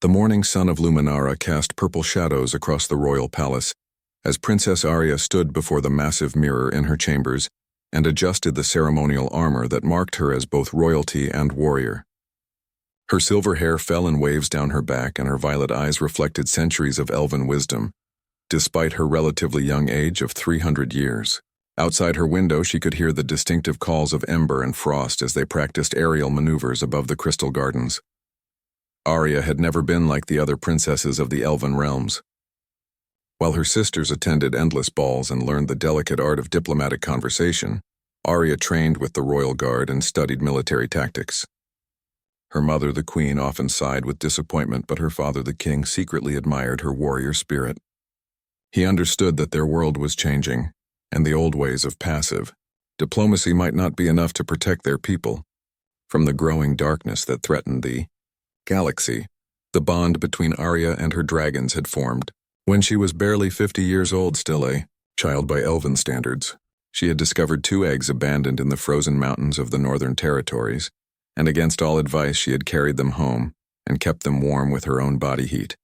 The morning sun of Luminara cast purple shadows across the royal palace as Princess Arya stood before the massive mirror in her chambers and adjusted the ceremonial armor that marked her as both royalty and warrior. Her silver hair fell in waves down her back, and her violet eyes reflected centuries of elven wisdom, despite her relatively young age of 300 years. Outside her window, she could hear the distinctive calls of Ember and Frost as they practiced aerial maneuvers above the crystal gardens. Arya had never been like the other princesses of the elven realms. While her sisters attended endless balls and learned the delicate art of diplomatic conversation, Arya trained with the royal guard and studied military tactics. Her mother, the queen, often sighed with disappointment, but her father, the king, secretly admired her warrior spirit. He understood that their world was changing, and the old ways of passive diplomacy might not be enough to protect their people from the growing darkness that threatened the galaxy. The bond between Arya and her dragons had formed. When she was barely 50 years old, still a child by elven standards, she had discovered 2 eggs abandoned in the frozen mountains of the Northern Territories, and against all advice she had carried them home and kept them warm with her own body heat.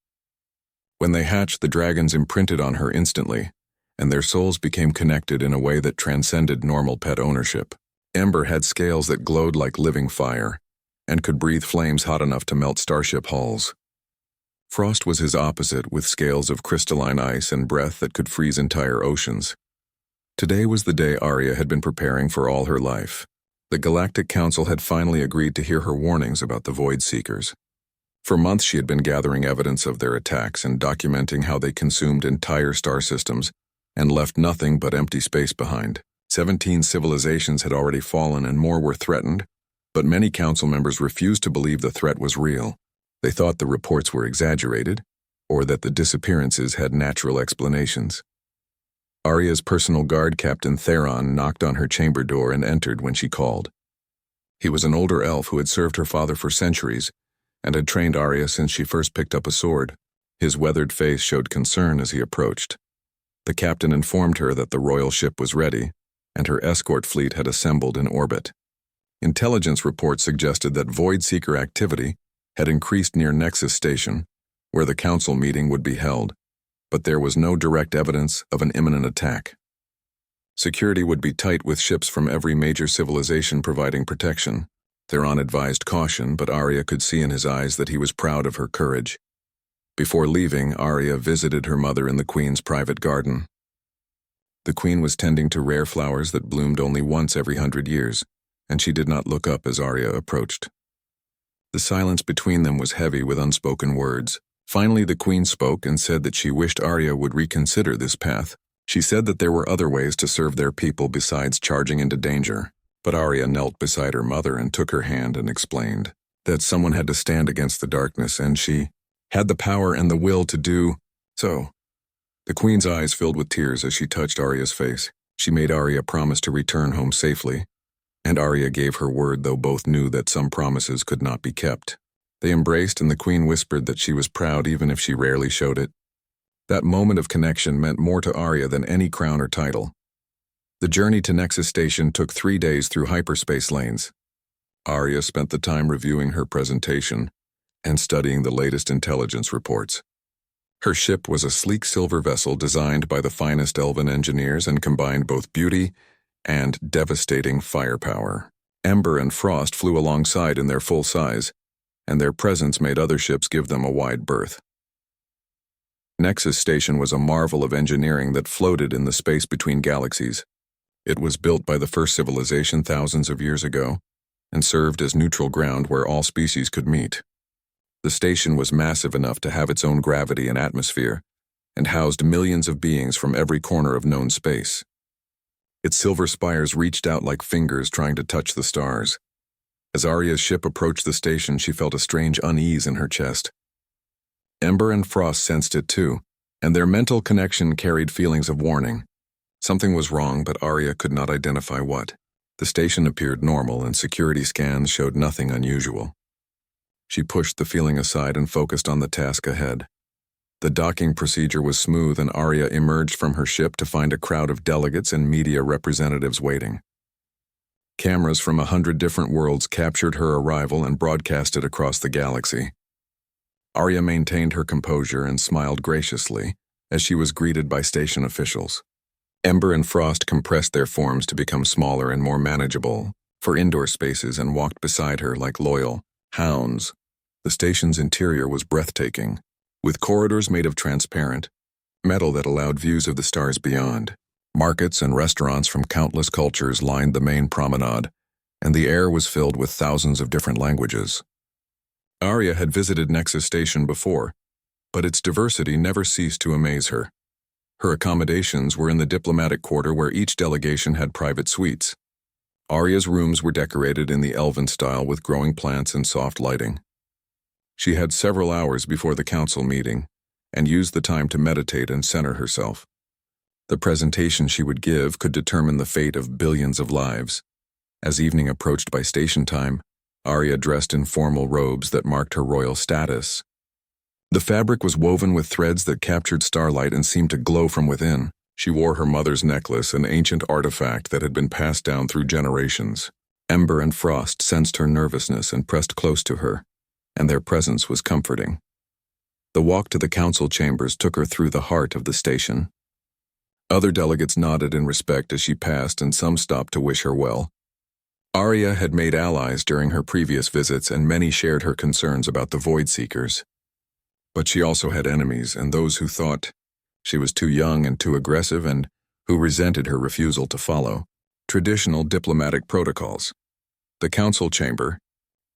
When they hatched, the dragons imprinted on her instantly, and their souls became connected in a way that transcended normal pet ownership. Ember had scales that glowed like living fire, and could breathe flames hot enough to melt starship hulls. Frost was his opposite, with scales of crystalline ice and breath that could freeze entire oceans. Today was the day Arya had been preparing for all her life. The Galactic Council had finally agreed to hear her warnings about the Void Seekers. For months she had been gathering evidence of their attacks and documenting how they consumed entire star systems and left nothing but empty space behind. 17 civilizations had already fallen and more were threatened, but many council members refused to believe the threat was real. They thought the reports were exaggerated, or that the disappearances had natural explanations. Arya's personal guard captain Theron knocked on her chamber door and entered when she called. He was an older elf who had served her father for centuries and had trained Arya since she first picked up a sword. His weathered face showed concern as he approached. The captain informed her that the royal ship was ready, and her escort fleet had assembled in orbit. Intelligence reports suggested that Void Seeker activity had increased near Nexus Station, where the council meeting would be held, but there was no direct evidence of an imminent attack. Security would be tight, with ships from every major civilization providing protection. Theron advised caution, but Arya could see in his eyes that he was proud of her courage. Before leaving, Arya visited her mother in the queen's private garden. The queen was tending to rare flowers that bloomed only once every 100 years, and she did not look up as Arya approached. The silence between them was heavy with unspoken words. Finally, the queen spoke and said that she wished Arya would reconsider this path. She said that there were other ways to serve their people besides charging into danger. But Arya knelt beside her mother and took her hand and explained that someone had to stand against the darkness, and she had the power and the will to do so. The queen's eyes filled with tears as she touched Arya's face. She made Arya promise to return home safely, and Arya gave her word, though both knew that some promises could not be kept. They embraced, and the queen whispered that she was proud even if she rarely showed it. That moment of connection meant more to Arya than any crown or title. The journey to Nexus Station took 3 days through hyperspace lanes. Arya spent the time reviewing her presentation and studying the latest intelligence reports. Her ship was a sleek silver vessel designed by the finest elven engineers and combined both beauty and devastating firepower. Ember and Frost flew alongside in their full size, and their presence made other ships give them a wide berth. Nexus Station was a marvel of engineering that floated in the space between galaxies. It was built by the first civilization thousands of years ago and served as neutral ground where all species could meet. The station was massive enough to have its own gravity and atmosphere, and housed millions of beings from every corner of known space. Its silver spires reached out like fingers trying to touch the stars. As Arya's ship approached the station, she felt a strange unease in her chest. Ember and Frost sensed it too, and their mental connection carried feelings of warning. Something was wrong, but Arya could not identify what. The station appeared normal, and security scans showed nothing unusual. She pushed the feeling aside and focused on the task ahead. The docking procedure was smooth, and Arya emerged from her ship to find a crowd of delegates and media representatives waiting. Cameras from 100 different worlds captured her arrival and broadcast it across the galaxy. Arya maintained her composure and smiled graciously as she was greeted by station officials. Ember and Frost compressed their forms to become smaller and more manageable for indoor spaces and walked beside her like loyal hounds. The station's interior was breathtaking, with corridors made of transparent metal that allowed views of the stars beyond. Markets and restaurants from countless cultures lined the main promenade, and the air was filled with thousands of different languages. Arya had visited Nexus Station before, but its diversity never ceased to amaze her. Her accommodations were in the diplomatic quarter where each delegation had private suites. Arya's rooms were decorated in the elven style with growing plants and soft lighting. She had several hours before the council meeting and used the time to meditate and center herself. The presentation she would give could determine the fate of billions of lives. As evening approached by station time, Arya dressed in formal robes that marked her royal status. The fabric was woven with threads that captured starlight and seemed to glow from within. She wore her mother's necklace, an ancient artifact that had been passed down through generations. Ember and Frost sensed her nervousness and pressed close to her, and their presence was comforting. The walk to the council chambers took her through the heart of the station. Other delegates nodded in respect as she passed, and some stopped to wish her well. Arya had made allies during her previous visits, and many shared her concerns about the Void Seekers. But she also had enemies, and those who thought she was too young and too aggressive, and who resented her refusal to follow traditional diplomatic protocols. The council chamber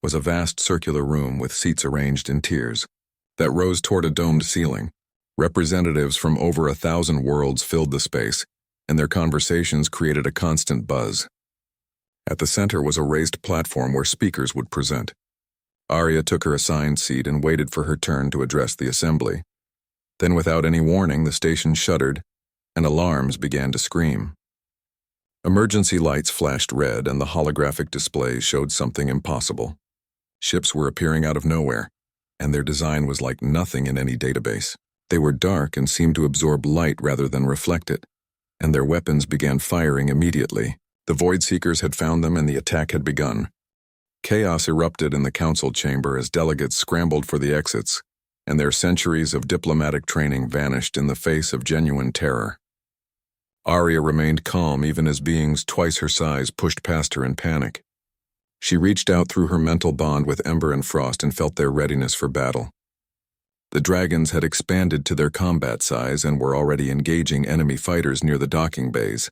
was a vast circular room with seats arranged in tiers that rose toward a domed ceiling. Representatives from over 1,000 worlds filled the space, and their conversations created a constant buzz. At the center was a raised platform where speakers would present. Arya took her assigned seat and waited for her turn to address the assembly. Then, without any warning, the station shuddered, and alarms began to scream. Emergency lights flashed red, and the holographic displays showed something impossible. Ships were appearing out of nowhere, and their design was like nothing in any database. They were dark and seemed to absorb light rather than reflect it, and their weapons began firing immediately. The Void Seekers had found them, and the attack had begun. Chaos erupted in the council chamber as delegates scrambled for the exits, and their centuries of diplomatic training vanished in the face of genuine terror. Arya remained calm even as beings twice her size pushed past her in panic. She reached out through her mental bond with Ember and Frost and felt their readiness for battle. The dragons had expanded to their combat size and were already engaging enemy fighters near the docking bays.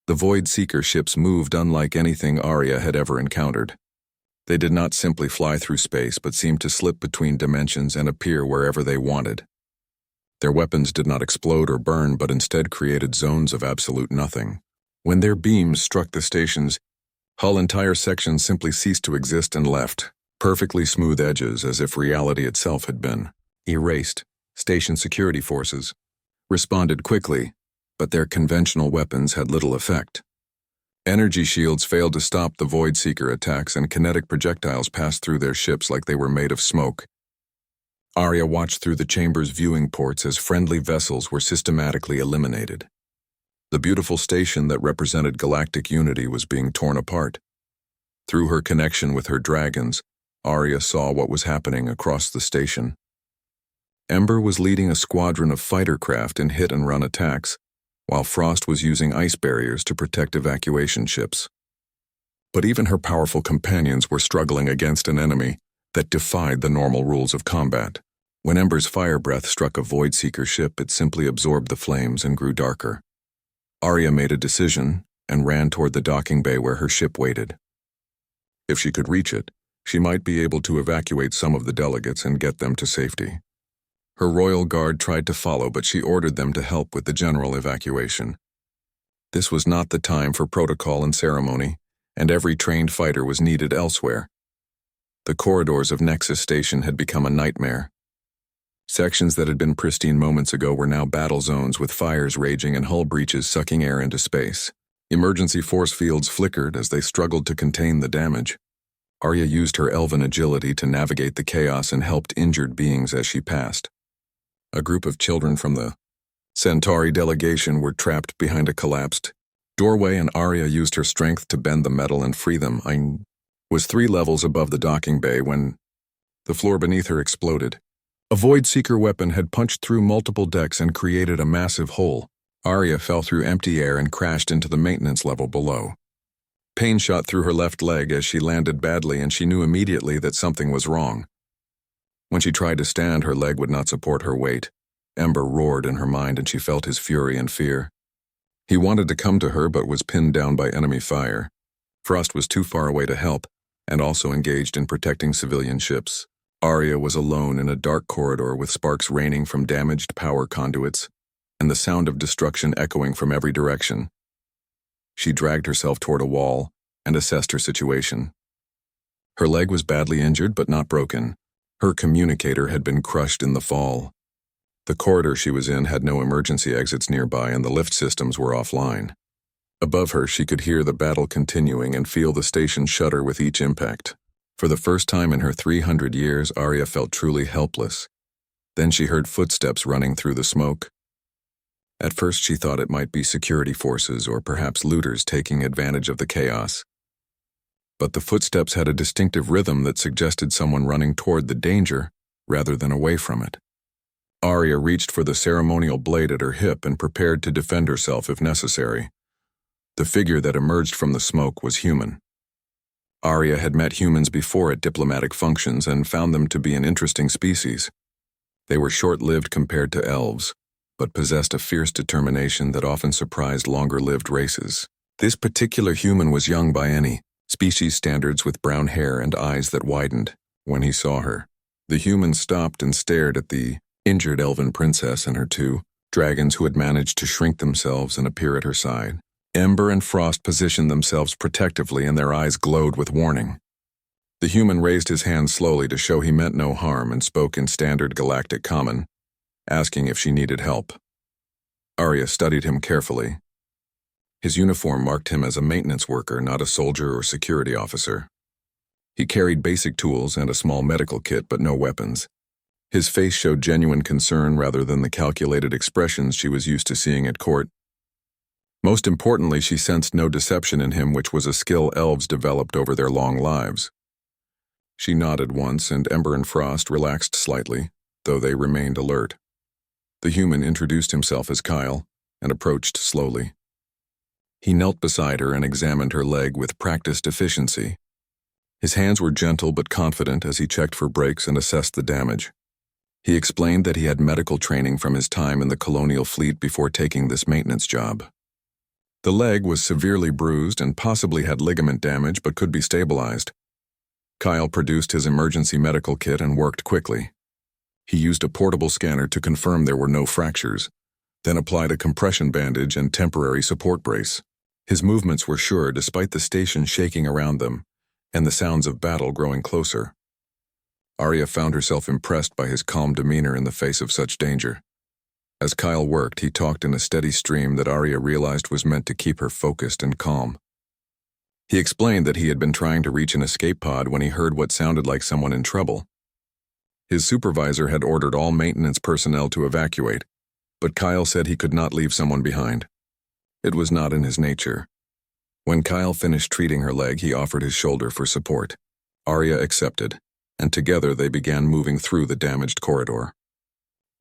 The Void Seeker ships moved unlike anything Arya had ever encountered. They did not simply fly through space, but seemed to slip between dimensions and appear wherever they wanted. Their weapons did not explode or burn, but instead created zones of absolute nothing. When their beams struck the station's hull, entire sections simply ceased to exist and left perfectly smooth edges as if reality itself had been erased. Station security forces responded quickly, but their conventional weapons had little effect. Energy shields failed to stop the Void Seeker attacks, and kinetic projectiles passed through their ships like they were made of smoke. Arya watched through the chamber's viewing ports as friendly vessels were systematically eliminated. The beautiful station that represented galactic unity was being torn apart. Through her connection with her dragons, Arya saw what was happening across the station. Ember was leading a squadron of fighter craft in hit-and-run attacks, while Frost was using ice barriers to protect evacuation ships. But even her powerful companions were struggling against an enemy that defied the normal rules of combat. When Ember's fire breath struck a Void Seeker ship, it simply absorbed the flames and grew darker. Arya made a decision and ran toward the docking bay where her ship waited. If she could reach it, she might be able to evacuate some of the delegates and get them to safety. Her royal guard tried to follow, but she ordered them to help with the general evacuation. This was not the time for protocol and ceremony, and every trained fighter was needed elsewhere. The corridors of Nexus Station had become a nightmare. Sections that had been pristine moments ago were now battle zones with fires raging and hull breaches sucking air into space. Emergency force fields flickered as they struggled to contain the damage. Arya used her elven agility to navigate the chaos and helped injured beings as she passed. A group of children from the Centauri delegation were trapped behind a collapsed doorway, and Arya used her strength to bend the metal and free them. I was 3 levels above the docking bay when the floor beneath her exploded. A Void Seeker weapon had punched through multiple decks and created a massive hole. Arya fell through empty air and crashed into the maintenance level below. Pain shot through her left leg as she landed badly, and she knew immediately that something was wrong. When she tried to stand, her leg would not support her weight. Ember roared in her mind, and she felt his fury and fear. He wanted to come to her but was pinned down by enemy fire. Frost was too far away to help, and also engaged in protecting civilian ships. Arya was alone in a dark corridor with sparks raining from damaged power conduits, and the sound of destruction echoing from every direction. She dragged herself toward a wall and assessed her situation. Her leg was badly injured but not broken. Her communicator had been crushed in the fall. The corridor she was in had no emergency exits nearby, and the lift systems were offline. Above her, she could hear the battle continuing and feel the station shudder with each impact. For the first time in her 300 years, Arya felt truly helpless. Then she heard footsteps running through the smoke. At first she thought it might be security forces or perhaps looters taking advantage of the chaos. But the footsteps had a distinctive rhythm that suggested someone running toward the danger rather than away from it. Arya reached for the ceremonial blade at her hip and prepared to defend herself if necessary. The figure that emerged from the smoke was human. Arya had met humans before at diplomatic functions and found them to be an interesting species. They were short-lived compared to elves, but possessed a fierce determination that often surprised longer-lived races. This particular human was young by any species standards, with brown hair and eyes that widened. When he saw her, the human stopped and stared at the injured elven princess and her two dragons who had managed to shrink themselves and appear at her side. Ember and Frost positioned themselves protectively, and their eyes glowed with warning. The human raised his hand slowly to show he meant no harm and spoke in standard galactic common, asking if she needed help. Arya studied him carefully. His uniform marked him as a maintenance worker, not a soldier or security officer. He carried basic tools and a small medical kit, but no weapons. His face showed genuine concern rather than the calculated expressions she was used to seeing at court. Most importantly, she sensed no deception in him, which was a skill elves developed over their long lives. She nodded once, and Ember and Frost relaxed slightly, though they remained alert. The human introduced himself as Kyle and approached slowly. He knelt beside her and examined her leg with practiced efficiency. His hands were gentle but confident as he checked for breaks and assessed the damage. He explained that he had medical training from his time in the colonial fleet before taking this maintenance job. The leg was severely bruised and possibly had ligament damage but could be stabilized. Kyle produced his emergency medical kit and worked quickly. He used a portable scanner to confirm there were no fractures, then applied a compression bandage and temporary support brace. His movements were sure despite the station shaking around them and the sounds of battle growing closer. Arya found herself impressed by his calm demeanor in the face of such danger. As Kyle worked, he talked in a steady stream that Arya realized was meant to keep her focused and calm. He explained that he had been trying to reach an escape pod when he heard what sounded like someone in trouble. His supervisor had ordered all maintenance personnel to evacuate, but Kyle said he could not leave someone behind. It was not in his nature. When Kyle finished treating her leg, he offered his shoulder for support. Arya accepted, and together they began moving through the damaged corridor.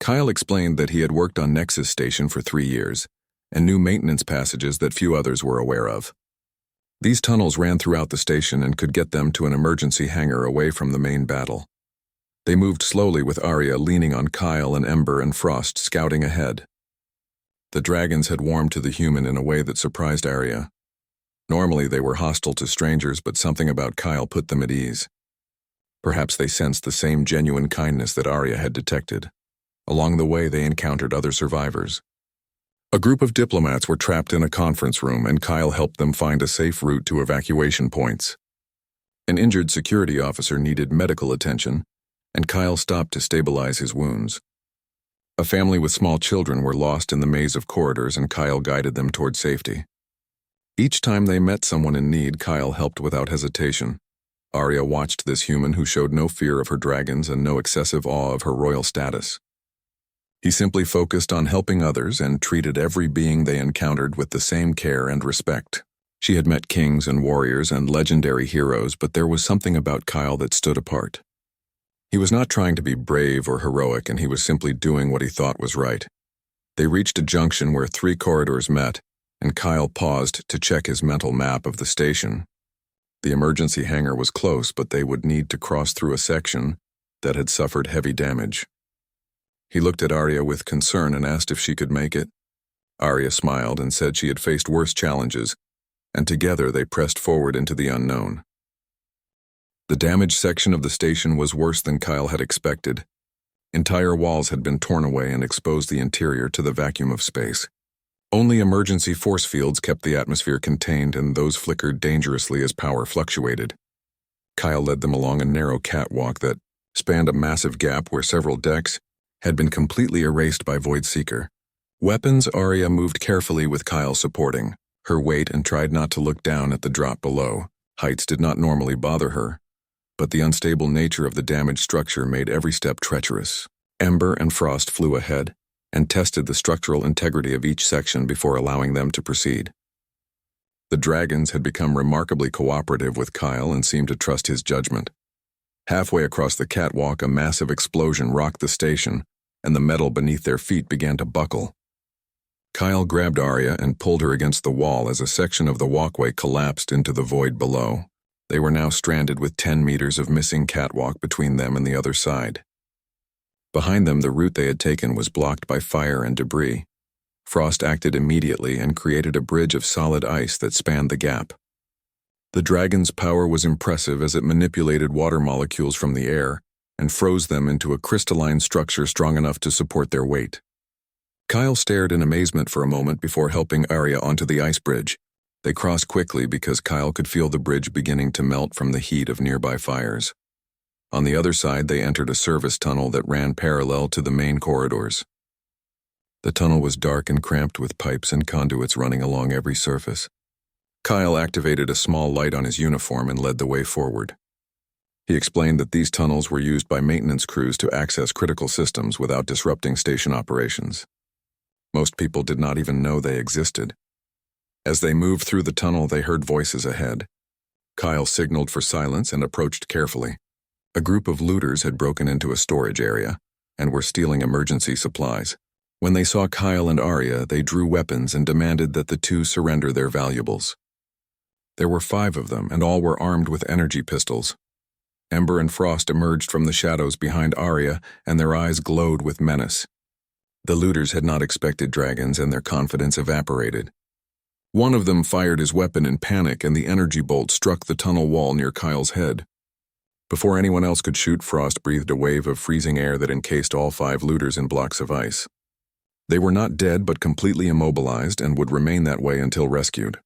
Kyle explained that he had worked on Nexus Station for 3 years and knew maintenance passages that few others were aware of. These tunnels ran throughout the station and could get them to an emergency hangar away from the main battle. They moved slowly, with Arya leaning on Kyle and Ember and Frost scouting ahead. The dragons had warmed to the human in a way that surprised Arya. Normally they were hostile to strangers, but something about Kyle put them at ease. Perhaps they sensed the same genuine kindness that Arya had detected. Along the way, they encountered other survivors. A group of diplomats were trapped in a conference room, and Kyle helped them find a safe route to evacuation points. An injured security officer needed medical attention, and Kyle stopped to stabilize his wounds. A family with small children were lost in the maze of corridors, and Kyle guided them toward safety. Each time they met someone in need, Kyle helped without hesitation. Arya watched this human who showed no fear of her dragons and no excessive awe of her royal status. He simply focused on helping others and treated every being they encountered with the same care and respect. She had met kings and warriors and legendary heroes, but there was something about Kyle that stood apart. He was not trying to be brave or heroic, and he was simply doing what he thought was right. They reached a junction where 3 corridors met, and Kyle paused to check his mental map of the station. The emergency hangar was close, but they would need to cross through a section that had suffered heavy damage. He looked at Arya with concern and asked if she could make it. Arya smiled and said she had faced worse challenges, and together they pressed forward into the unknown. The damaged section of the station was worse than Kyle had expected. Entire walls had been torn away and exposed the interior to the vacuum of space. Only emergency force fields kept the atmosphere contained, and those flickered dangerously as power fluctuated. Kyle led them along a narrow catwalk that spanned a massive gap where several decks had been completely erased by Void Seeker. Weapons, Arya moved carefully with Kyle supporting her weight and tried not to look down at the drop below. Heights did not normally bother her, but the unstable nature of the damaged structure made every step treacherous. Ember and Frost flew ahead and tested the structural integrity of each section before allowing them to proceed. The dragons had become remarkably cooperative with Kyle and seemed to trust his judgment. Halfway across the catwalk, a massive explosion rocked the station, and the metal beneath their feet began to buckle. Kyle grabbed Arya and pulled her against the wall as a section of the walkway collapsed into the void below. They were now stranded with 10 meters of missing catwalk between them and the other side. Behind them, the route they had taken was blocked by fire and debris. Frost acted immediately and created a bridge of solid ice that spanned the gap. The dragon's power was impressive as it manipulated water molecules from the air and froze them into a crystalline structure strong enough to support their weight. Kyle stared in amazement for a moment before helping Arya onto the ice bridge. They crossed quickly because Kyle could feel the bridge beginning to melt from the heat of nearby fires. On the other side, they entered a service tunnel that ran parallel to the main corridors. The tunnel was dark and cramped with pipes and conduits running along every surface. Kyle activated a small light on his uniform and led the way forward. He explained that these tunnels were used by maintenance crews to access critical systems without disrupting station operations. Most people did not even know they existed. As they moved through the tunnel, they heard voices ahead. Kyle signaled for silence and approached carefully. A group of looters had broken into a storage area and were stealing emergency supplies. When they saw Kyle and Arya, they drew weapons and demanded that the two surrender their valuables. There were 5 of them, and all were armed with energy pistols. Ember and Frost emerged from the shadows behind Arya, and their eyes glowed with menace. The looters had not expected dragons, and their confidence evaporated. One of them fired his weapon in panic, and the energy bolt struck the tunnel wall near Kyle's head. Before anyone else could shoot, Frost breathed a wave of freezing air that encased all 5 looters in blocks of ice. They were not dead, but completely immobilized and would remain that way until rescued.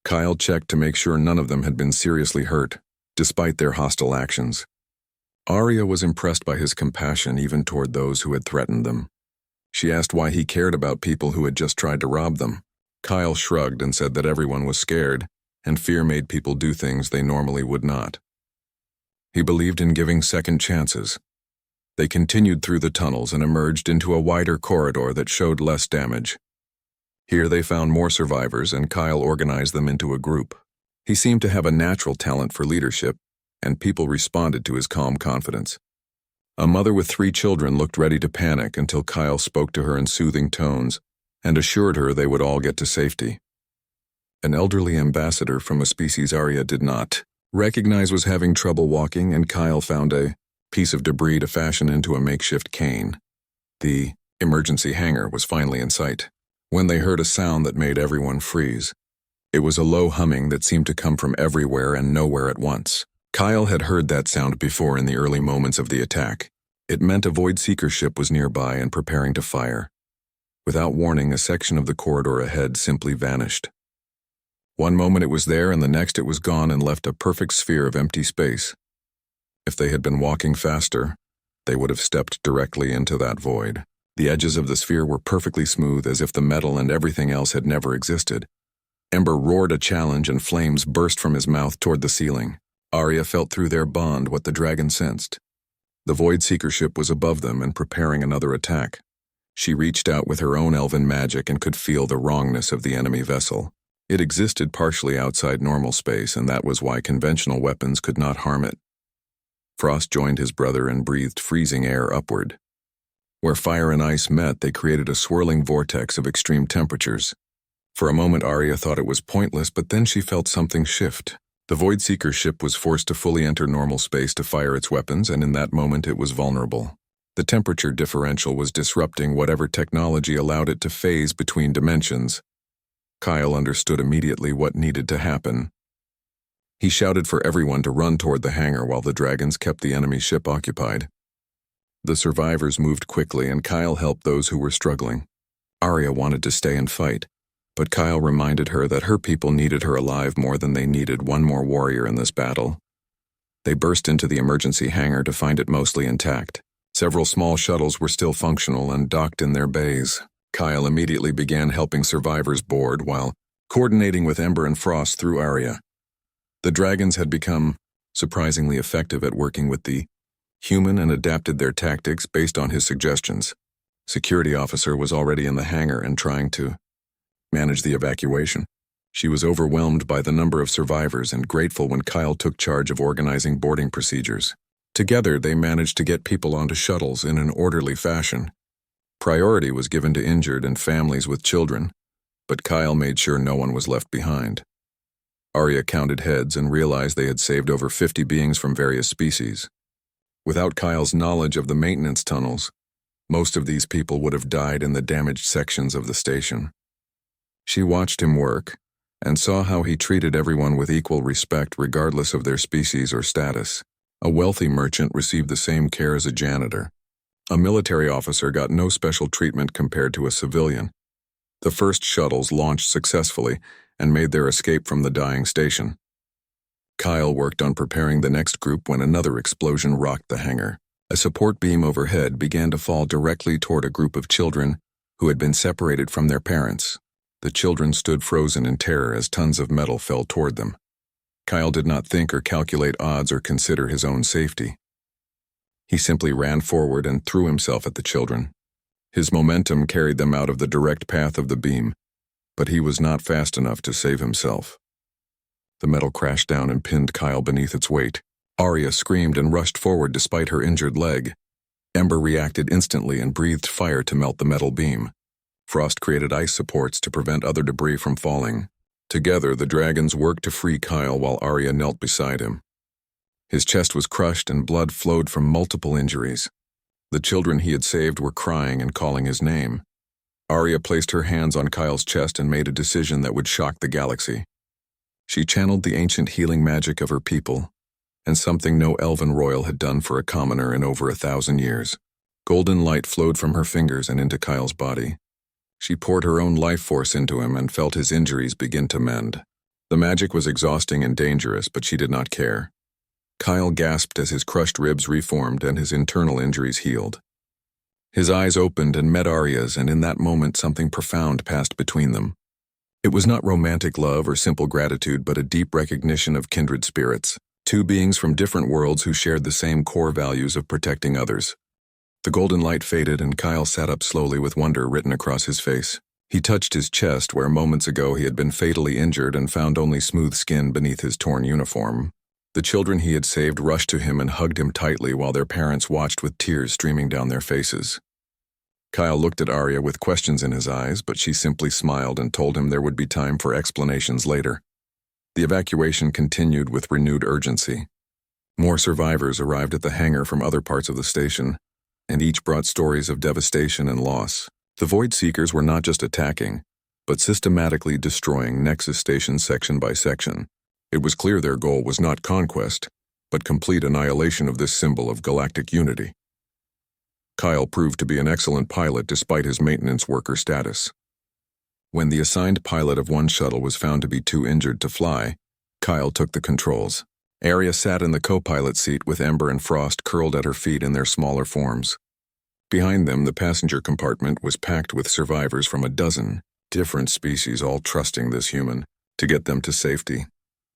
Kyle checked to make sure none of them had been seriously hurt, despite their hostile actions. Arya was impressed by his compassion even toward those who had threatened them. She asked why he cared about people who had just tried to rob them. Kyle shrugged and said that everyone was scared, and fear made people do things they normally would not. He believed in giving second chances. They continued through the tunnels and emerged into a wider corridor that showed less damage. Here they found more survivors, and Kyle organized them into a group. He seemed to have a natural talent for leadership, and people responded to his calm confidence. A mother with 3 children looked ready to panic until Kyle spoke to her in soothing tones and assured her they would all get to safety. An elderly ambassador from a species Arya did not recognize was having trouble walking, and Kyle found a piece of debris to fashion into a makeshift cane. The emergency hangar was finally in sight, when they heard a sound that made everyone freeze. It was a low humming that seemed to come from everywhere and nowhere at once. Kyle had heard that sound before in the early moments of the attack. It meant a Void Seeker ship was nearby and preparing to fire. Without warning, a section of the corridor ahead simply vanished. One moment it was there, and the next it was gone and left a perfect sphere of empty space. If they had been walking faster, they would have stepped directly into that void. The edges of the sphere were perfectly smooth, as if the metal and everything else had never existed. Ember roared a challenge, and flames burst from his mouth toward the ceiling. Arya felt through their bond what the dragon sensed. The Void Seeker ship was above them and preparing another attack. She reached out with her own elven magic and could feel the wrongness of the enemy vessel. It existed partially outside normal space, and that was why conventional weapons could not harm it. Frost joined his brother and breathed freezing air upward. Where fire and ice met, they created a swirling vortex of extreme temperatures. For a moment, Arya thought it was pointless, but then she felt something shift. The Voidseeker ship was forced to fully enter normal space to fire its weapons, and in that moment it was vulnerable. The temperature differential was disrupting whatever technology allowed it to phase between dimensions. Kyle understood immediately what needed to happen. He shouted for everyone to run toward the hangar while the dragons kept the enemy ship occupied. The survivors moved quickly, and Kyle helped those who were struggling. Arya wanted to stay and fight, but Kyle reminded her that her people needed her alive more than they needed one more warrior in this battle. They burst into the emergency hangar to find it mostly intact. Several small shuttles were still functional and docked in their bays. Kyle immediately began helping survivors board while coordinating with Ember and Frost through Arya. The dragons had become surprisingly effective at working with the human and adapted their tactics based on his suggestions. Security officer was already in the hangar and trying to manage the evacuation. She was overwhelmed by the number of survivors and grateful when Kyle took charge of organizing boarding procedures. Together, they managed to get people onto shuttles in an orderly fashion. Priority was given to injured and families with children, but Kyle made sure no one was left behind. Arya counted heads and realized they had saved over 50 beings from various species. Without Kyle's knowledge of the maintenance tunnels, most of these people would have died in the damaged sections of the station. She watched him work and saw how he treated everyone with equal respect regardless of their species or status. A wealthy merchant received the same care as a janitor. A military officer got no special treatment compared to a civilian. The first shuttles launched successfully and made their escape from the dying station. Kyle worked on preparing the next group when another explosion rocked the hangar. A support beam overhead began to fall directly toward a group of children who had been separated from their parents. The children stood frozen in terror as tons of metal fell toward them. Kyle did not think or calculate odds or consider his own safety. He simply ran forward and threw himself at the children. His momentum carried them out of the direct path of the beam, but he was not fast enough to save himself. The metal crashed down and pinned Kyle beneath its weight. Arya screamed and rushed forward despite her injured leg. Ember reacted instantly and breathed fire to melt the metal beam. Frost created ice supports to prevent other debris from falling. Together, the dragons worked to free Kyle while Arya knelt beside him. His chest was crushed and blood flowed from multiple injuries. The children he had saved were crying and calling his name. Arya placed her hands on Kyle's chest and made a decision that would shock the galaxy. She channeled the ancient healing magic of her people, and something no elven royal had done for a commoner in over 1,000 years. Golden light flowed from her fingers and into Kyle's body. She poured her own life force into him and felt his injuries begin to mend. The magic was exhausting and dangerous, but she did not care. Kyle gasped as his crushed ribs reformed and his internal injuries healed. His eyes opened and met Arya's, and in that moment something profound passed between them. It was not romantic love or simple gratitude, but a deep recognition of kindred spirits, two beings from different worlds who shared the same core values of protecting others. The golden light faded and Kyle sat up slowly with wonder written across his face. He touched his chest where moments ago he had been fatally injured and found only smooth skin beneath his torn uniform. The children he had saved rushed to him and hugged him tightly while their parents watched with tears streaming down their faces. Kyle looked at Arya with questions in his eyes, but she simply smiled and told him there would be time for explanations later. The evacuation continued with renewed urgency. More survivors arrived at the hangar from other parts of the station, and each brought stories of devastation and loss. The Void Seekers were not just attacking, but systematically destroying Nexus stations section by section. It was clear their goal was not conquest, but complete annihilation of this symbol of galactic unity. Kyle proved to be an excellent pilot despite his maintenance worker status. When the assigned pilot of one shuttle was found to be too injured to fly, Kyle took the controls. Arya sat in the co-pilot seat with Ember and Frost curled at her feet in their smaller forms. Behind them, the passenger compartment was packed with survivors from 12 different species, all trusting this human to get them to safety.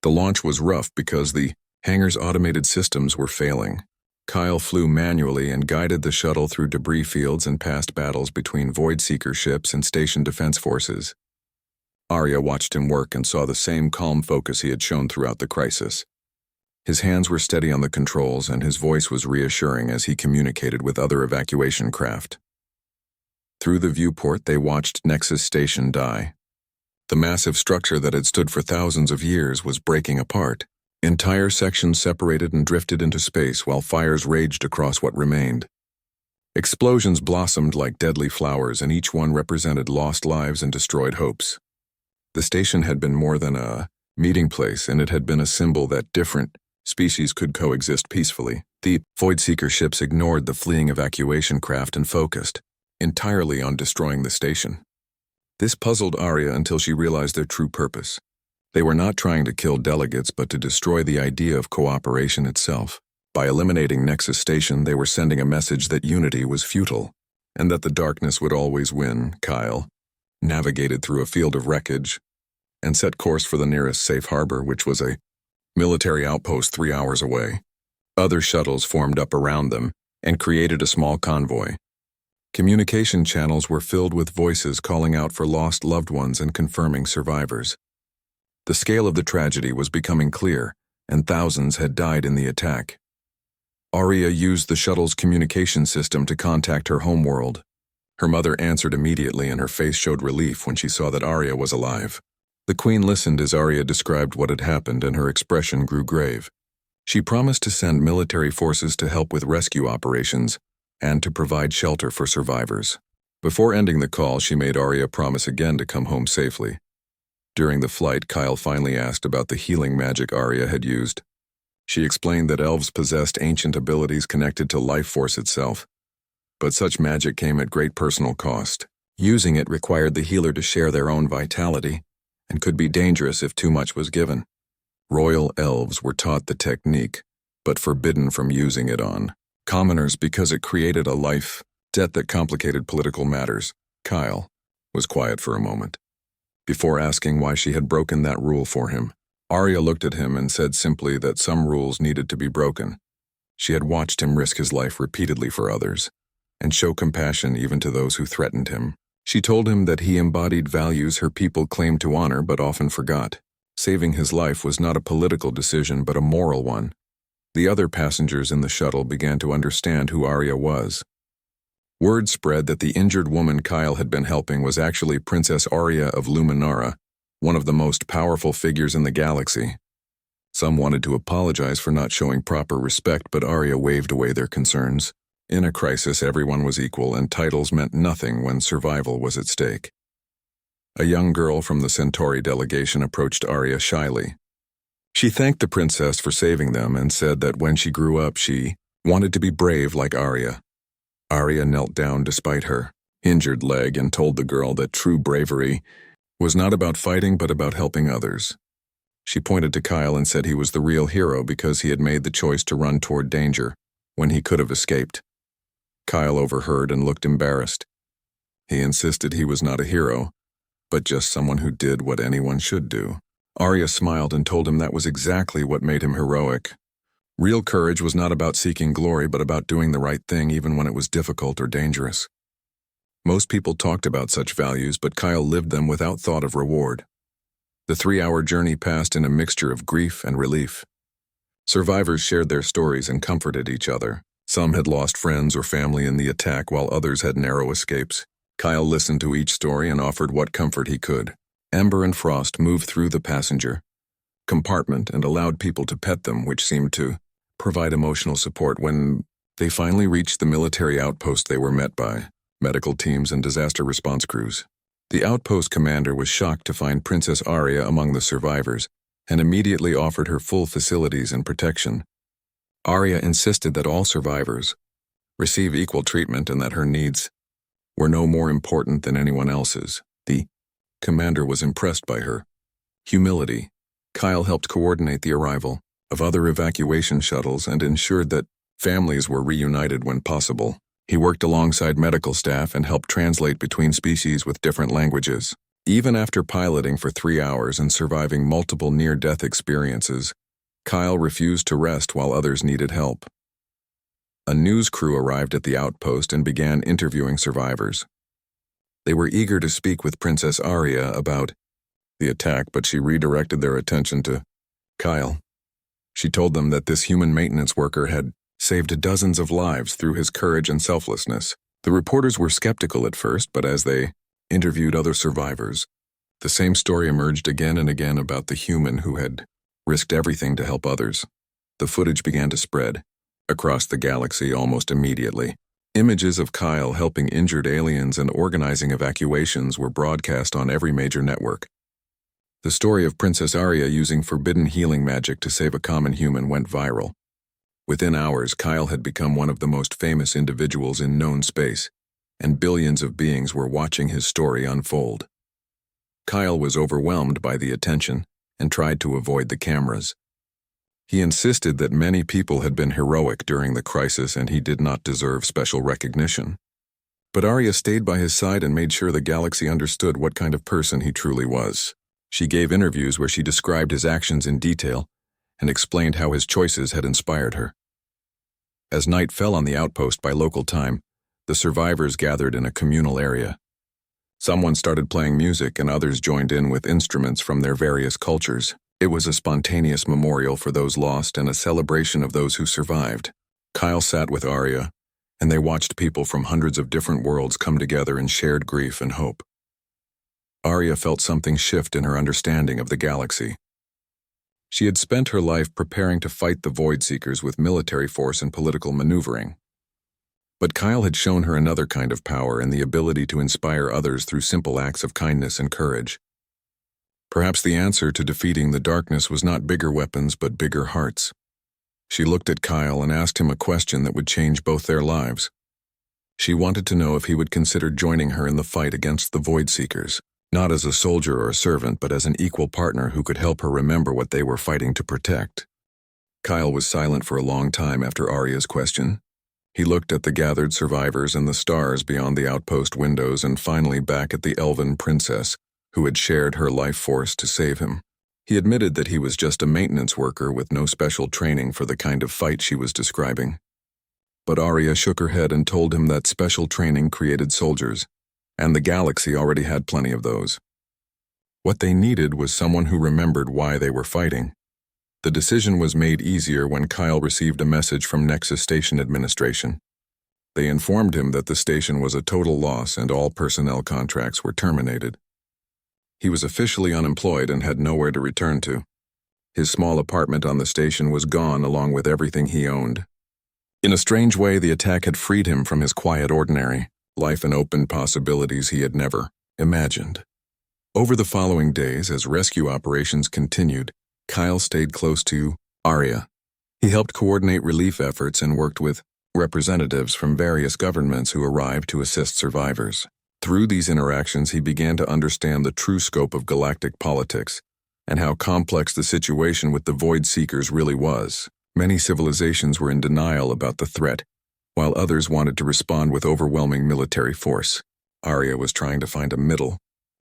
The launch was rough because the hangar's automated systems were failing. Kyle flew manually and guided the shuttle through debris fields and past battles between Void Seeker ships and station defense forces. Arya watched him work and saw the same calm focus he had shown throughout the crisis. His hands were steady on the controls and his voice was reassuring as he communicated with other evacuation craft. Through the viewport, they watched Nexus Station die. The massive structure that had stood for thousands of years was breaking apart. Entire sections separated and drifted into space while fires raged across what remained. Explosions blossomed like deadly flowers, and each one represented lost lives and destroyed hopes. The station had been more than a meeting place, and it had been a symbol that different species could coexist peacefully. The Voidseeker ships ignored the fleeing evacuation craft and focused entirely on destroying the station. This puzzled Arya until she realized their true purpose. They were not trying to kill delegates, but to destroy the idea of cooperation itself. By eliminating Nexus Station, they were sending a message that unity was futile, and that the darkness would always win. Kyle navigated through a field of wreckage and set course for the nearest safe harbor, which was a military outpost 3 hours away. Other shuttles formed up around them and created a small convoy. Communication channels were filled with voices calling out for lost loved ones and confirming survivors. The scale of the tragedy was becoming clear, and thousands had died in the attack. Arya used the shuttle's communication system to contact her homeworld. Her mother answered immediately, and her face showed relief when she saw that Arya was alive. The Queen listened as Arya described what had happened, and her expression grew grave. She promised to send military forces to help with rescue operations and to provide shelter for survivors. Before ending the call, she made Arya promise again to come home safely. During the flight, Kyle finally asked about the healing magic Arya had used. She explained that elves possessed ancient abilities connected to life force itself, but such magic came at great personal cost. Using it required the healer to share their own vitality, and could be dangerous if too much was given. Royal elves were taught the technique, but forbidden from using it on commoners because it created a life debt that complicated political matters. Kyle was quiet for a moment. Before asking why she had broken that rule for him, Arya looked at him and said simply that some rules needed to be broken. She had watched him risk his life repeatedly for others, and show compassion even to those who threatened him. She told him that he embodied values her people claimed to honor but often forgot. Saving his life was not a political decision but a moral one. The other passengers in the shuttle began to understand who Arya was. Word spread that the injured woman Kyle had been helping was actually Princess Arya of Luminara, one of the most powerful figures in the galaxy. Some wanted to apologize for not showing proper respect, but Arya waved away their concerns. In a crisis, everyone was equal, and titles meant nothing when survival was at stake. A young girl from the Centauri delegation approached Arya shyly. She thanked the princess for saving them and said that when she grew up, she wanted to be brave like Arya. Arya knelt down despite her injured leg and told the girl that true bravery was not about fighting but about helping others. She pointed to Kyle and said he was the real hero because he had made the choice to run toward danger when he could have escaped. Kyle overheard and looked embarrassed. He insisted he was not a hero, but just someone who did what anyone should do. Arya smiled and told him that was exactly what made him heroic. Real courage was not about seeking glory, but about doing the right thing even when it was difficult or dangerous. Most people talked about such values, but Kyle lived them without thought of reward. The 3-hour journey passed in a mixture of grief and relief. Survivors shared their stories and comforted each other. Some had lost friends or family in the attack, while others had narrow escapes. Kyle listened to each story and offered what comfort he could. Ember and Frost moved through the passenger compartment and allowed people to pet them, which seemed to provide emotional support. When they finally reached the military outpost, they were met by medical teams and disaster response crews. The outpost commander was shocked to find Princess Arya among the survivors and immediately offered her full facilities and protection. Arya insisted that all survivors receive equal treatment and that her needs were no more important than anyone else's. The commander was impressed by her humility. Kyle helped coordinate the arrival of other evacuation shuttles and ensured that families were reunited when possible. He worked alongside medical staff and helped translate between species with different languages. Even after piloting for 3 hours and surviving multiple near-death experiences, Kyle refused to rest while others needed help. A news crew arrived at the outpost and began interviewing survivors. They were eager to speak with Princess Arya about the attack, but she redirected their attention to Kyle. She told them that this human maintenance worker had saved dozens of lives through his courage and selflessness. The reporters were skeptical at first, but as they interviewed other survivors, the same story emerged again and again about the human who had risked everything to help others. The footage began to spread across the galaxy almost immediately. Images of Kyle helping injured aliens and organizing evacuations were broadcast on every major network. The story of Princess Arya using forbidden healing magic to save a common human went viral. Within hours, Kyle had become one of the most famous individuals in known space, and billions of beings were watching his story unfold. Kyle was overwhelmed by the attention and tried to avoid the cameras. He insisted that many people had been heroic during the crisis and he did not deserve special recognition. But Arya stayed by his side and made sure the galaxy understood what kind of person he truly was. She gave interviews where she described his actions in detail and explained how his choices had inspired her. As night fell on the outpost by local time, the survivors gathered in a communal area. Someone started playing music and others joined in with instruments from their various cultures. It was a spontaneous memorial for those lost and a celebration of those who survived. Kyle sat with Arya, and they watched people from hundreds of different worlds come together in shared grief and hope. Arya felt something shift in her understanding of the galaxy. She had spent her life preparing to fight the Void Seekers with military force and political maneuvering. But Kyle had shown her another kind of power and the ability to inspire others through simple acts of kindness and courage. Perhaps the answer to defeating the darkness was not bigger weapons but bigger hearts. She looked at Kyle and asked him a question that would change both their lives. She wanted to know if he would consider joining her in the fight against the Void Seekers, not as a soldier or a servant but as an equal partner who could help her remember what they were fighting to protect. Kyle was silent for a long time after Arya's question. He looked at the gathered survivors and the stars beyond the outpost windows and finally back at the elven princess, who had shared her life force to save him. He admitted that he was just a maintenance worker with no special training for the kind of fight she was describing. But Arya shook her head and told him that special training created soldiers, and the galaxy already had plenty of those. What they needed was someone who remembered why they were fighting. The decision was made easier when Kyle received a message from Nexus Station Administration. They informed him that the station was a total loss and all personnel contracts were terminated. He was officially unemployed and had nowhere to return to. His small apartment on the station was gone along with everything he owned. In a strange way, the attack had freed him from his quiet ordinary life and opened possibilities he had never imagined. Over the following days, as rescue operations continued, Kyle stayed close to Arya. He helped coordinate relief efforts and worked with representatives from various governments who arrived to assist survivors. Through these interactions, he began to understand the true scope of galactic politics and how complex the situation with the Void Seekers really was. Many civilizations were in denial about the threat, while others wanted to respond with overwhelming military force. Arya was trying to find a middle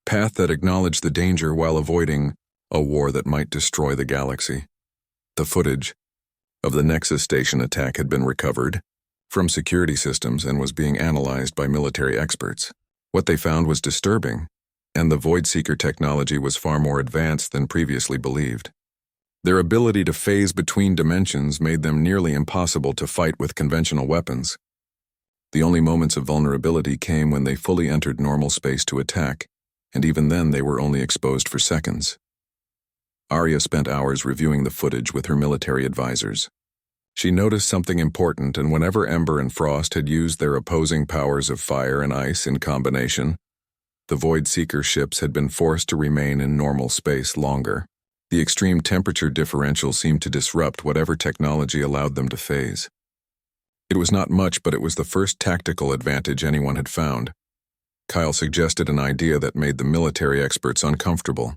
path that acknowledged the danger while avoiding a war that might destroy the galaxy. The footage of the Nexus Station attack had been recovered from security systems and was being analyzed by military experts. What they found was disturbing, and the Void Seeker technology was far more advanced than previously believed. Their ability to phase between dimensions made them nearly impossible to fight with conventional weapons. The only moments of vulnerability came when they fully entered normal space to attack, and even then they were only exposed for seconds. Arya spent hours reviewing the footage with her military advisors. She noticed something important, and whenever Ember and Frost had used their opposing powers of fire and ice in combination, the Void Seeker ships had been forced to remain in normal space longer. The extreme temperature differential seemed to disrupt whatever technology allowed them to phase. It was not much, but it was the first tactical advantage anyone had found. Kyle suggested an idea that made the military experts uncomfortable.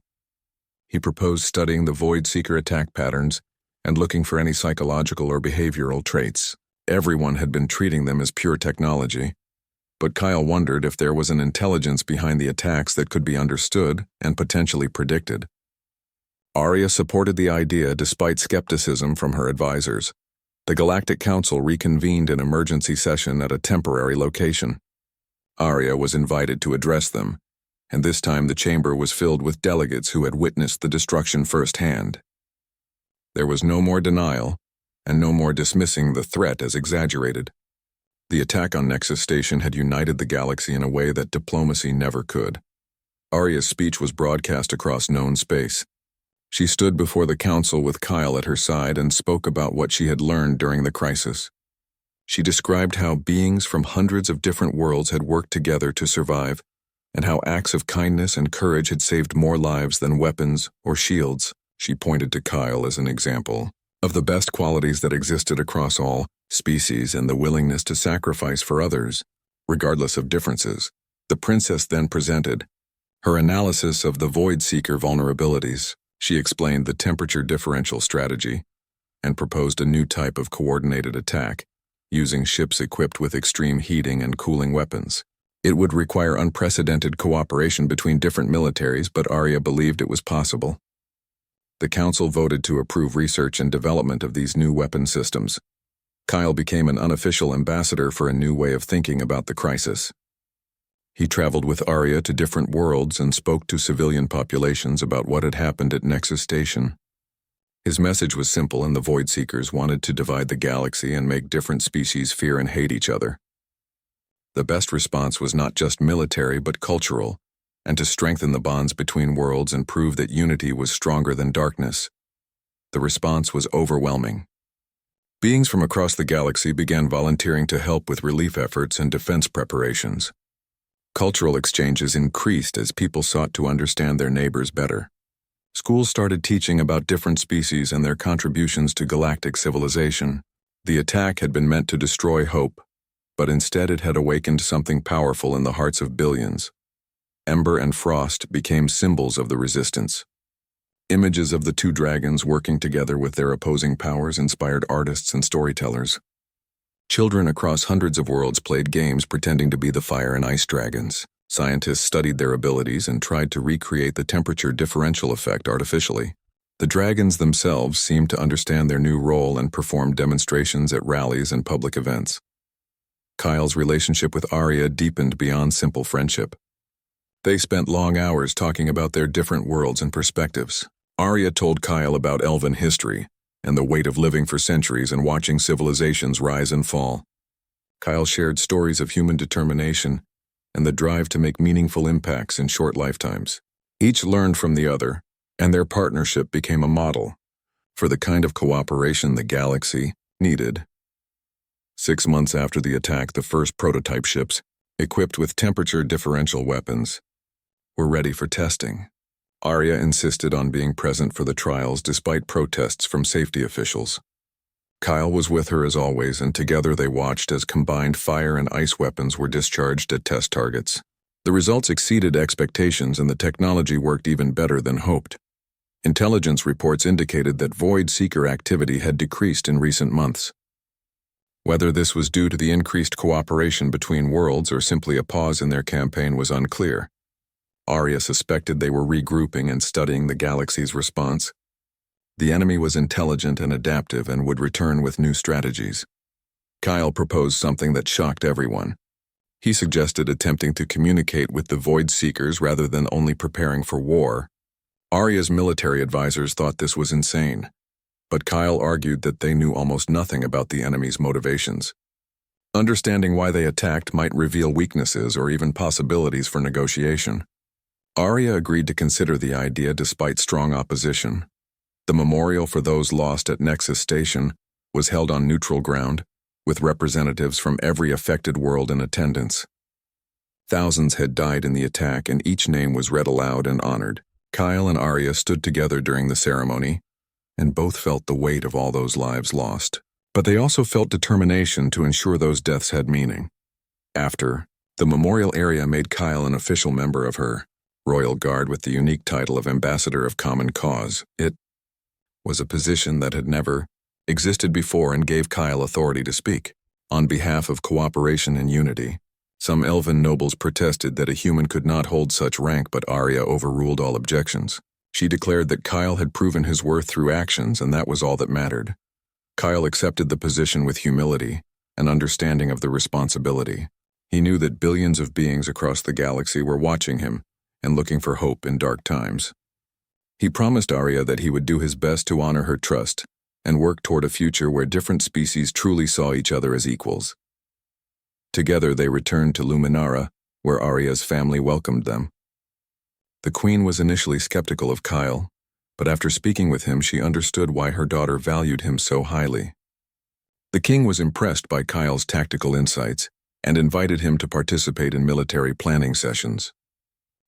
He proposed studying the Void Seeker attack patterns and looking for any psychological or behavioral traits. Everyone had been treating them as pure technology, but Kyle wondered if there was an intelligence behind the attacks that could be understood and potentially predicted. Arya supported the idea despite skepticism from her advisors. The Galactic Council reconvened an emergency session at a temporary location. Arya was invited to address them, and this time the chamber was filled with delegates who had witnessed the destruction firsthand. There was no more denial, and no more dismissing the threat as exaggerated. The attack on Nexus Station had united the galaxy in a way that diplomacy never could. Arya's speech was broadcast across known space. She stood before the council with Kyle at her side and spoke about what she had learned during the crisis. She described how beings from hundreds of different worlds had worked together to survive, and how acts of kindness and courage had saved more lives than weapons or shields. She pointed to Kyle as an example of the best qualities that existed across all species and the willingness to sacrifice for others, regardless of differences. The princess then presented her analysis of the Void Seeker vulnerabilities. She explained the temperature differential strategy and proposed a new type of coordinated attack, using ships equipped with extreme heating and cooling weapons. It would require unprecedented cooperation between different militaries, but Arya believed it was possible. The council voted to approve research and development of these new weapon systems. Kyle became an unofficial ambassador for a new way of thinking about the crisis. He traveled with Arya to different worlds and spoke to civilian populations about what had happened at Nexus Station. His message was simple, and the Void Seekers wanted to divide the galaxy and make different species fear and hate each other. The best response was not just military but cultural, and to strengthen the bonds between worlds and prove that unity was stronger than darkness. The response was overwhelming. Beings from across the galaxy began volunteering to help with relief efforts and defense preparations. Cultural exchanges increased as people sought to understand their neighbors better. Schools started teaching about different species and their contributions to galactic civilization. The attack had been meant to destroy hope, but instead it had awakened something powerful in the hearts of billions. Ember and Frost became symbols of the resistance. Images of the two dragons working together with their opposing powers inspired artists and storytellers. Children across hundreds of worlds played games pretending to be the fire and ice dragons. Scientists studied their abilities and tried to recreate the temperature differential effect artificially. The dragons themselves seemed to understand their new role and performed demonstrations at rallies and public events. Kyle's relationship with Arya deepened beyond simple friendship. They spent long hours talking about their different worlds and perspectives. Arya told Kyle about elven history and the weight of living for centuries and watching civilizations rise and fall. Kyle shared stories of human determination and the drive to make meaningful impacts in short lifetimes. Each learned from the other, and their partnership became a model for the kind of cooperation the galaxy needed. 6 months after the attack, the first prototype ships, equipped with temperature differential weapons, were ready for testing. Arya insisted on being present for the trials despite protests from safety officials. Kyle was with her as always, and together they watched as combined fire and ice weapons were discharged at test targets. The results exceeded expectations, and the technology worked even better than hoped. Intelligence reports indicated that Void Seeker activity had decreased in recent months. Whether this was due to the increased cooperation between worlds or simply a pause in their campaign was unclear. Arya suspected they were regrouping and studying the galaxy's response. The enemy was intelligent and adaptive and would return with new strategies. Kyle proposed something that shocked everyone. He suggested attempting to communicate with the Void Seekers rather than only preparing for war. Arya's military advisors thought this was insane, but Kyle argued that they knew almost nothing about the enemy's motivations. Understanding why they attacked might reveal weaknesses or even possibilities for negotiation. Arya agreed to consider the idea despite strong opposition. The memorial for those lost at Nexus Station was held on neutral ground, with representatives from every affected world in attendance. Thousands had died in the attack, and each name was read aloud and honored. Kyle and Arya stood together during the ceremony, and both felt the weight of all those lives lost. But they also felt determination to ensure those deaths had meaning. After, the memorial area made Kyle an official member of her Royal Guard with the unique title of Ambassador of Common Cause. It was a position that had never existed before and gave Kyle authority to speak on behalf of cooperation and unity. Some elven nobles protested that a human could not hold such rank, but Arya overruled all objections. She declared that Kyle had proven his worth through actions, and that was all that mattered. Kyle accepted the position with humility and understanding of the responsibility. He knew that billions of beings across the galaxy were watching him and looking for hope in dark times. He promised Arya that he would do his best to honor her trust and work toward a future where different species truly saw each other as equals. Together they returned to Luminara, where Arya's family welcomed them. The queen was initially skeptical of Kyle, but after speaking with him she understood why her daughter valued him so highly. The king was impressed by Kyle's tactical insights and invited him to participate in military planning sessions.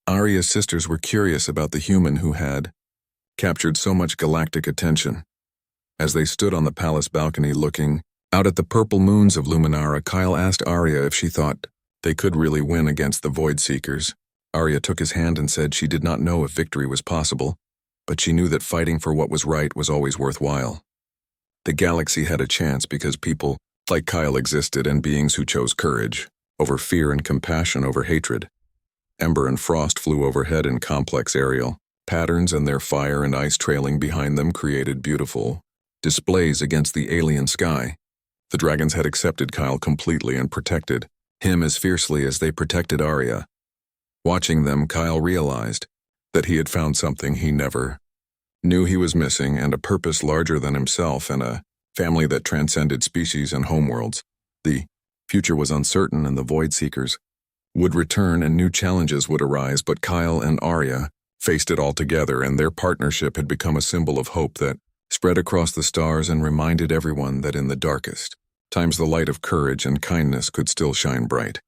Arya's sisters were curious about the human who had captured so much galactic attention. As they stood on the palace balcony looking out at the purple moons of Luminara, Kyle asked Arya if she thought they could really win against the Void Seekers. Arya took his hand and said she did not know if victory was possible, but she knew that fighting for what was right was always worthwhile. The galaxy had a chance because people like Kyle existed and beings who chose courage over fear and compassion over hatred. Ember and Frost flew overhead in complex aerial patterns, and their fire and ice trailing behind them created beautiful displays against the alien sky. The dragons had accepted Kyle completely and protected him as fiercely as they protected Arya. Watching them, Kyle realized that he had found something he never knew he was missing, and a purpose larger than himself, and a family that transcended species and homeworlds. The future was uncertain, and the Void Seekers would return and new challenges would arise, but Kyle and Arya faced it all together, and their partnership had become a symbol of hope that spread across the stars and reminded everyone that in the darkest times the light of courage and kindness could still shine bright.